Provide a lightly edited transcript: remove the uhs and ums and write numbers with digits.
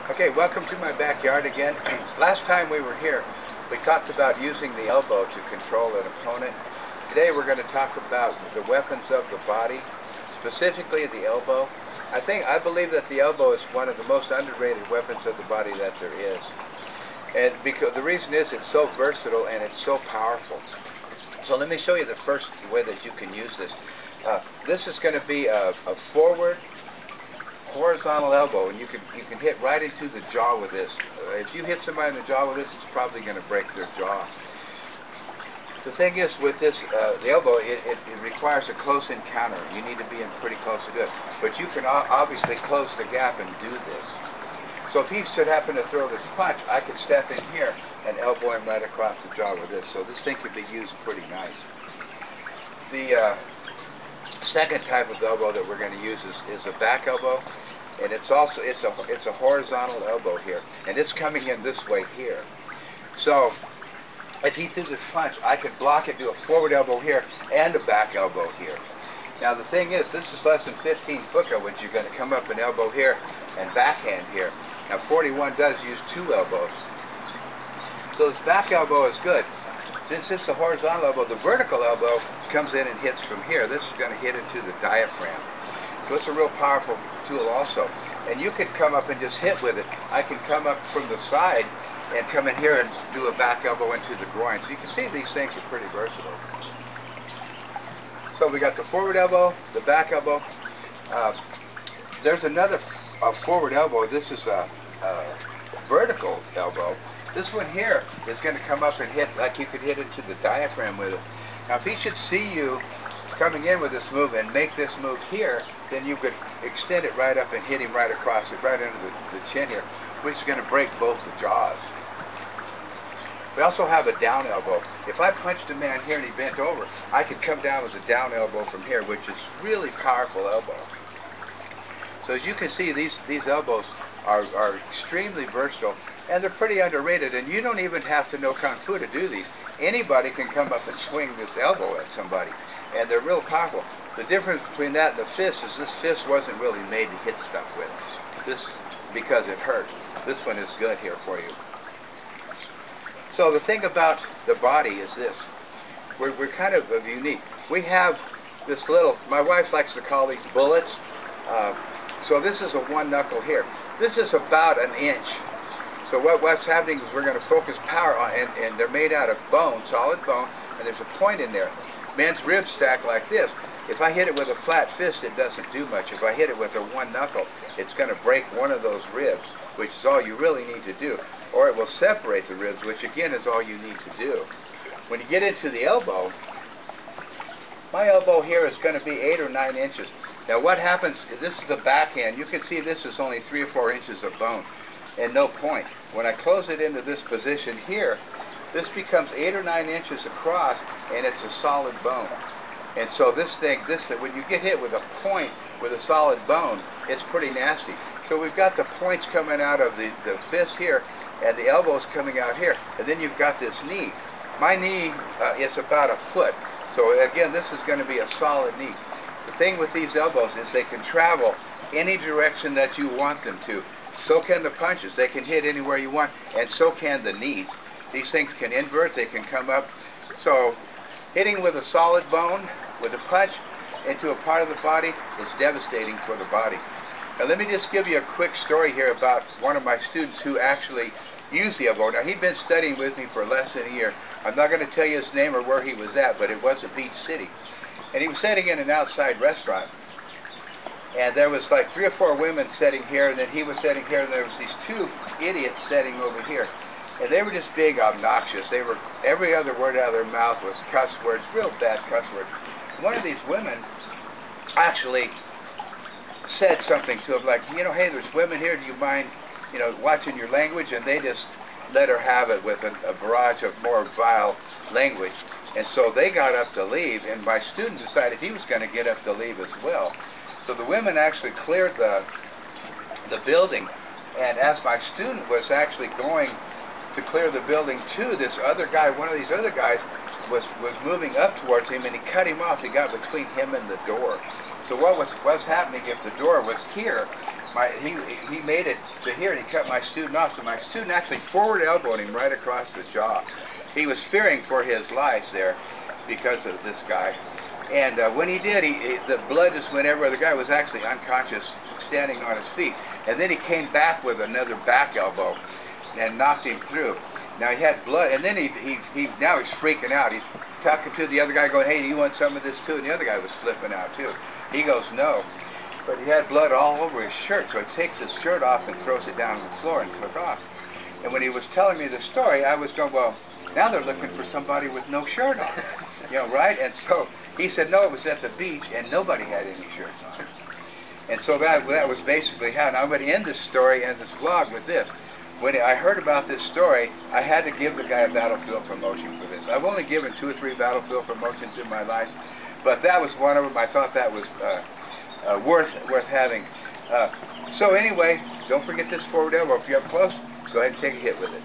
Okay, welcome to my backyard again. Last time we were here, we talked about using the elbow to control an opponent. Today we're going to talk about the weapons of the body, specifically the elbow. I believe that the elbow is one of the most underrated weapons of the body that there is. And because the reason is it's so versatile and it's so powerful. So let me show you the first way that you can use this. This is going to be a forward horizontal elbow, and you can hit right into the jaw with this. If you hit somebody in the jaw with this, it's probably going to break their jaw. The thing is, with this, the elbow, it requires a close encounter. You need to be in pretty close to do it. But you can obviously close the gap and do this. So if he should happen to throw this punch, I could step in here and elbow him right across the jaw with this. So this thing could be used pretty nice. The second type of elbow that we're going to use is a back elbow, and it's a horizontal elbow here, and it's coming in this way here. So if he threw this punch, I could block it, do a forward elbow here and a back elbow here. Now the thing is, this is less than 15 fuka, which you're going to come up and elbow here and backhand here. Now 41 does use two elbows, so this back elbow is good. Since it's a horizontal elbow, the vertical elbow comes in and hits from here. This is going to hit into the diaphragm. So it's a real powerful tool also. And you can come up and just hit with it. I can come up from the side and come in here and do a back elbow into the groin. So you can see these things are pretty versatile. So we got the forward elbow, the back elbow. There's another forward elbow. This is a vertical elbow. This one here is going to come up and hit, like you could hit into the diaphragm with it. Now if he should see you coming in with this move and make this move here, then you could extend it right up and hit him right across it, right under the chin here, which is going to break both the jaws. We also have a down elbow. If I punched a man here and he bent over, I could come down with a down elbow from here, which is really powerful elbow. So as you can see, these elbows are extremely versatile, and they're pretty underrated, and you don't even have to know Kung Fu to do these. Anybody can come up and swing this elbow at somebody, and they're real powerful. The difference between that and the fist is this fist wasn't really made to hit stuff with. This, because it hurt. This one is good here for you. So the thing about the body is this. We're kind of unique. We have this little, my wife likes to call these bullets. So this is a one knuckle here. This is about an inch. So what's happening is we're going to focus power on, and they're made out of bone, solid bone, and there's a point in there. Man's ribs stack like this. If I hit it with a flat fist, it doesn't do much. If I hit it with a one knuckle, it's going to break one of those ribs, which is all you really need to do. Or it will separate the ribs, which again is all you need to do. When you get into the elbow, my elbow here is going to be 8 or 9 inches. Now what happens, this is the backhand. You can see this is only 3 or 4 inches of bone and no point. When I close it into this position here, this becomes 8 or 9 inches across, and it's a solid bone. And so this thing, when you get hit with a point with a solid bone, it's pretty nasty. So we've got the points coming out of the fist here, and the elbows coming out here, and then you've got this knee. My knee is about a foot. So again, this is going to be a solid knee. The thing with these elbows is they can travel any direction that you want them to. So can the punches. They can hit anywhere you want, and so can the knees. These things can invert, they can come up. So hitting with a solid bone, with a punch, into a part of the body is devastating for the body. Now let me just give you a quick story here about one of my students who actually used the elbow. Now he'd been studying with me for less than a year. I'm not going to tell you his name or where he was at, but it was a beach city. And he was sitting in an outside restaurant. And there was like 3 or 4 women sitting here, and then he was sitting here, and there was these 2 idiots sitting over here. And they were just big obnoxious. They were, every other word out of their mouth was cuss words, real bad cuss words. One of these women actually said something to him like, you know, hey, there's women here, do you mind, you know, watching your language? And they just let her have it with a barrage of more vile language. And so they got up to leave, and my student decided he was going to get up to leave as well. So the women actually cleared the building, and as my student was actually going to clear the building too, this other guy, one of these other guys, was moving up towards him, and he cut him off. He got between him and the door. So what was happening, if the door was here, he made it to here, and he cut my student off. So my student actually forward elbowed him right across the jaw. He was fearing for his life there because of this guy. And when he did, the blood just went everywhere. The guy was actually unconscious, standing on his feet. And then he came back with another back elbow and knocked him through. Now he had blood, and then now he's freaking out. He's talking to the other guy, going, "Hey, do you want some of this too?" And the other guy was flipping out too. He goes, "No," but he had blood all over his shirt, so he takes his shirt off and throws it down on the floor and took off. And when he was telling me the story, I was going, "Well, now they're looking for somebody with no shirt on," you know, right? And so he said, "No, it was at the beach, and nobody had any shirts on." And so that was basically how. And I'm going to end this story and this vlog with this. When I heard about this story, I had to give the guy a battlefield promotion for this. I've only given 2 or 3 battlefield promotions in my life, but that was one of them. I thought that was worth having. So anyway, don't forget this forward elbow. If you're up close, go ahead and take a hit with it.